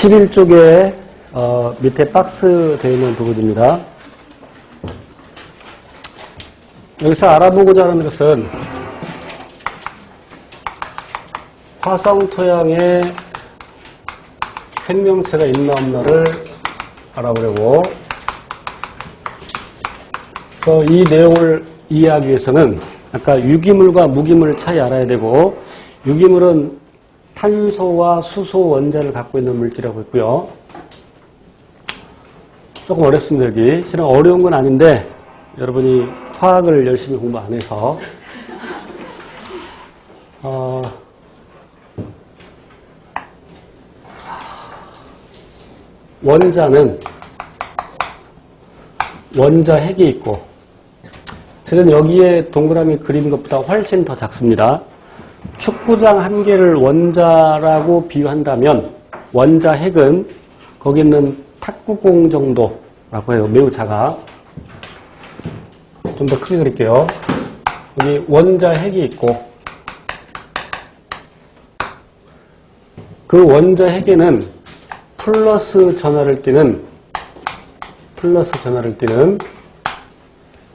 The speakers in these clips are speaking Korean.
11쪽에 밑에 박스 되어 있는 부분입니다. 여기서 알아보고자 하는 것은 화성 토양에 생명체가 있나 없나를 알아보려고, 그래서 이 내용을 이해하기 위해서는 아까 유기물과 무기물 차이 알아야 되고, 유기물은 탄소와 수소 원자를 갖고 있는 물질이라고 했고요. 조금 어렵습니다. 여기 실은 어려운 건 아닌데 여러분이 화학을 열심히 공부 안 해서 원자는 원자핵이 있고, 실은 여기에 동그라미 그린 것보다 훨씬 더 작습니다. 축구장 한 개를 원자라고 비유한다면 원자핵은 거기 있는 탁구공 정도라고 해요. 매우 작아. 좀 더 크게 그릴게요. 여기 원자핵이 있고, 그 원자핵에는 플러스 전하를 띠는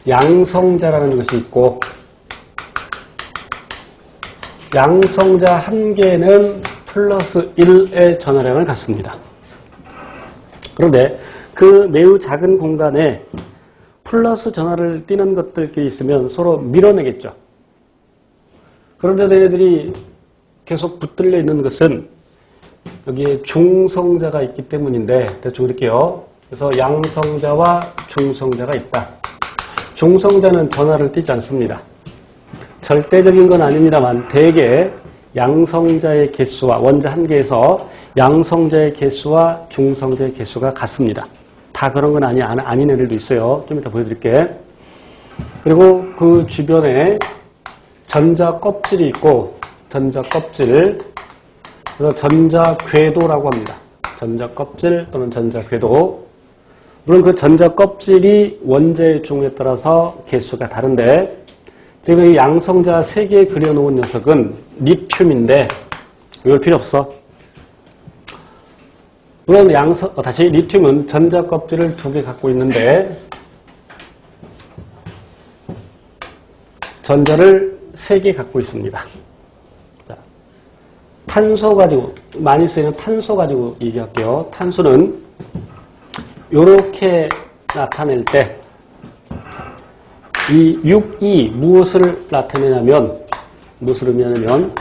양성자라는 것이 있고, 양성자 한 개는 플러스 1의 전하량을 갖습니다. 그런데 그 매우 작은 공간에 플러스 전하를 띠는 것들끼리 있으면 서로 밀어내겠죠. 그런데 얘네들이 계속 붙들려 있는 것은 여기에 중성자가 있기 때문인데, 대충 그릴게요. 그래서 양성자와 중성자가 있다. 중성자는 전하를 띠지 않습니다. 절대적인 건 아닙니다만 대개 양성자의 개수와 원자 한 개에서 양성자의 개수와 중성자의 개수가 같습니다. 다 그런 건 아닌 애들도 있어요. 좀 이따 보여드릴게. 그리고 그 주변에 전자 껍질이 있고, 전자 껍질, 그래서 전자 궤도라고 합니다. 전자 껍질 또는 전자 궤도. 물론 그 전자 껍질이 원자의 종에 따라서 개수가 다른데, 지금 이 양성자 3개 그려놓은 녀석은 리튬인데, 이걸 필요 없어. 물론 다시 리튬은 전자 껍질을 2개 갖고 있는데, 전자를 3개 갖고 있습니다. 자, 탄소 가지고, 많이 쓰이는 탄소 가지고 얘기할게요. 탄소는 이렇게 나타낼 때, 이 6이 무엇을 나타내냐면, 무엇을 의미하냐면,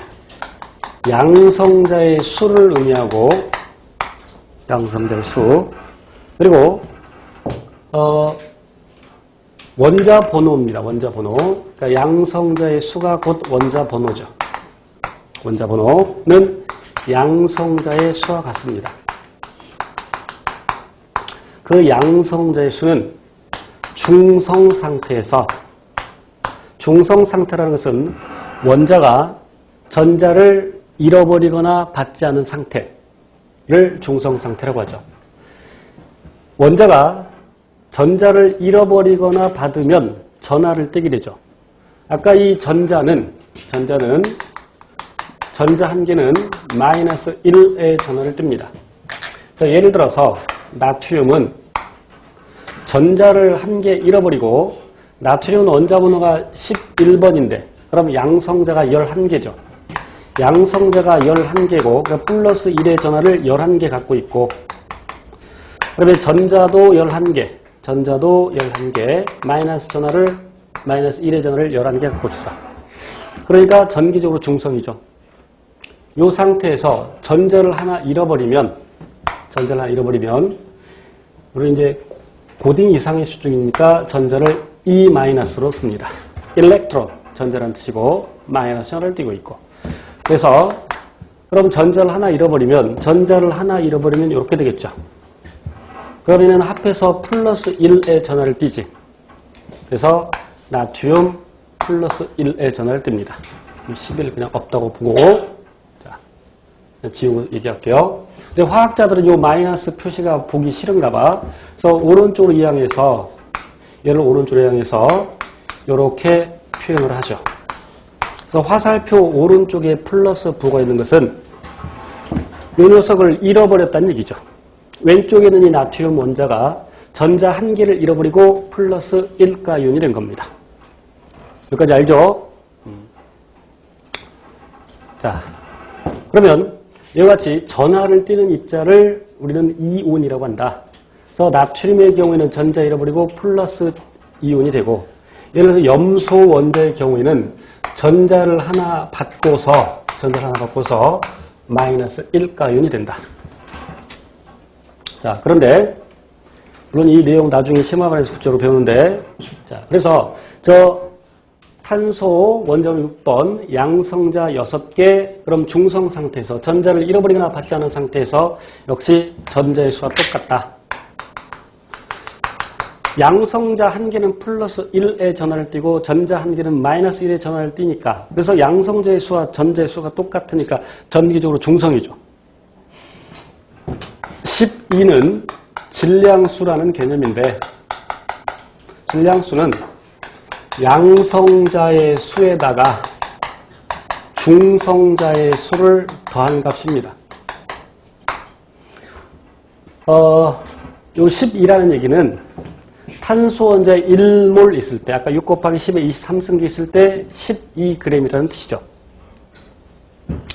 양성자의 수를 의미하고, 양성자의 수, 그리고, 원자 번호입니다. 원자 번호. 그러니까 양성자의 수가 곧 원자 번호죠. 원자 번호는 양성자의 수와 같습니다. 그 양성자의 수는 중성 상태에서, 중성 상태라는 것은 원자가 전자를 잃어버리거나 받지 않은 상태를 중성 상태라고 하죠. 원자가 전자를 잃어버리거나 받으면 전하를 띠게 되죠. 아까 이 전자는 전자 한 개는 마이너스 1의 전하를 띱니다. 예를 들어서 나트륨은 전자를 한 개 잃어버리고, 나트륨 원자 번호가 11번인데 그럼 양성자가 11개죠. 양성자가 11개고 그러니까 플러스 1의 전하를 11개 갖고 있고, 그러면 전자도 11개, 마이너스 1의 전하를 11개 갖고 있어. 그러니까 전기적으로 중성이죠. 이 상태에서 전자를 하나 잃어버리면, 우리 이제 고딩 이상의 수준이니까 전자를 E-로 씁니다. 일렉트론, 전자라는 뜻이고, 마이너스 전하를 띄고 있고. 그래서, 그럼 전자를 하나 잃어버리면 이렇게 되겠죠. 그러면은 합해서 플러스 1의 전하를 띄지. 그래서 나트륨 플러스 1의 전하를 띱니다. 11 그냥 없다고 보고, 자, 지우고 얘기할게요. 근데 화학자들은 이 마이너스 표시가 보기 싫은가 봐. 그래서 오른쪽으로 이항해서, 얘를 오른쪽으로 향해서 이렇게 표현을 하죠. 그래서 화살표 오른쪽에 플러스 부가 있는 것은 이 녀석을 잃어버렸다는 얘기죠. 왼쪽에 있는 이 나트륨 원자가 전자 한 개를 잃어버리고 플러스 1가이온이 된 겁니다. 여기까지 알죠? 자, 그러면 이와 같이 전하를 띠는 입자를 우리는 이온이라고 한다. 그래서 나트륨의 경우에는 전자 잃어버리고 플러스 이온이 되고, 예를 들어서 염소 원자의 경우에는 전자를 하나 받고서 마이너스 1가이온이 된다. 자, 그런데 물론 이 내용 나중에 심화반에서 구체적으로 배우는데, 자, 그래서 저 탄소 원자로 6번 양성자 6개, 그럼 중성 상태에서 전자를 잃어버리거나 받지 않은 상태에서 역시 전자의 수와 똑같다. 양성자 한 개는 플러스 1의 전하를 띠고 전자 한 개는 마이너스 1의 전하를 띠니까, 그래서 양성자의 수와 전자의 수가 똑같으니까 전기적으로 중성이죠. 12는 질량수라는 개념인데, 질량수는 양성자의 수에다가 중성자의 수를 더한 값입니다. 요 12라는 얘기는 탄소 원자에 1몰 있을 때, 아까 6 곱하기 10에 23승기 있을 때 12g이라는 뜻이죠.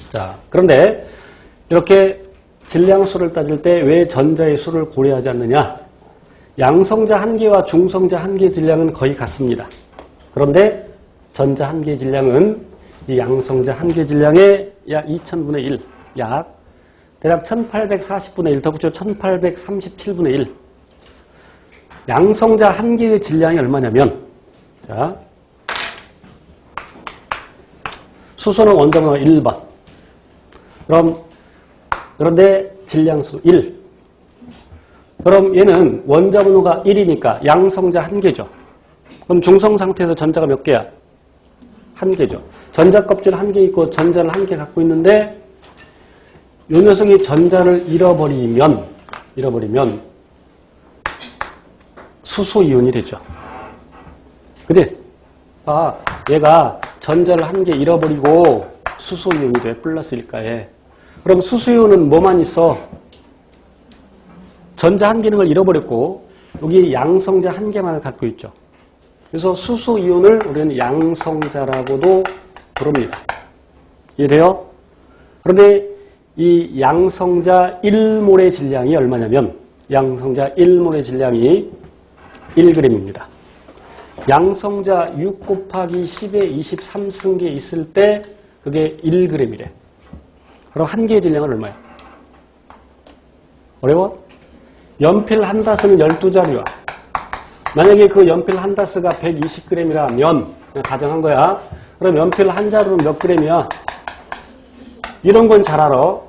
자, 그런데 이렇게 질량수를 따질 때 왜 전자의 수를 고려하지 않느냐? 양성자 한 개와 중성자 한 개의 질량은 거의 같습니다. 그런데 전자 한 개의 질량은 이 양성자 한 개의 질량의 약 2000분의 1, 약 대략 1840분의 1, 더 붙여 1837분의 1. 양성자 한 개의 질량이 얼마냐면, 자, 수소는 원자번호 1번. 그런데 질량수 1. 그럼 얘는 원자번호가 1이니까 양성자 한 개죠. 그럼 중성 상태에서 전자가 몇 개야? 한 개죠. 전자 껍질 한 개 있고 전자를 한 개 갖고 있는데, 이 녀석이 전자를 잃어버리면 수소 이온이 되죠. 그지? 아, 얘가 전자를 한 개 잃어버리고 수소 이온이 돼. 플러스 1가에. 그럼 수소 이온은 뭐만 있어? 전자 한 개를 잃어버렸고 여기 양성자 한 개만을 갖고 있죠. 그래서 수소 이온을 우리는 양성자라고도 부릅니다. 이해돼요? 그런데 이 양성자 1몰의 질량이 얼마냐면, 양성자 1몰의 질량이 1g입니다. 양성자 6 곱하기 10에 23승계 있을 때 그게 1g이래. 그럼 한 개의 질량은 얼마야? 어려워? 연필 한 다스는 12자리와 만약에 그 연필 한 다스가 120g이라면 그냥 가정한 거야. 그럼 연필 한 자루는 몇 g이야? 이런 건 잘 알아.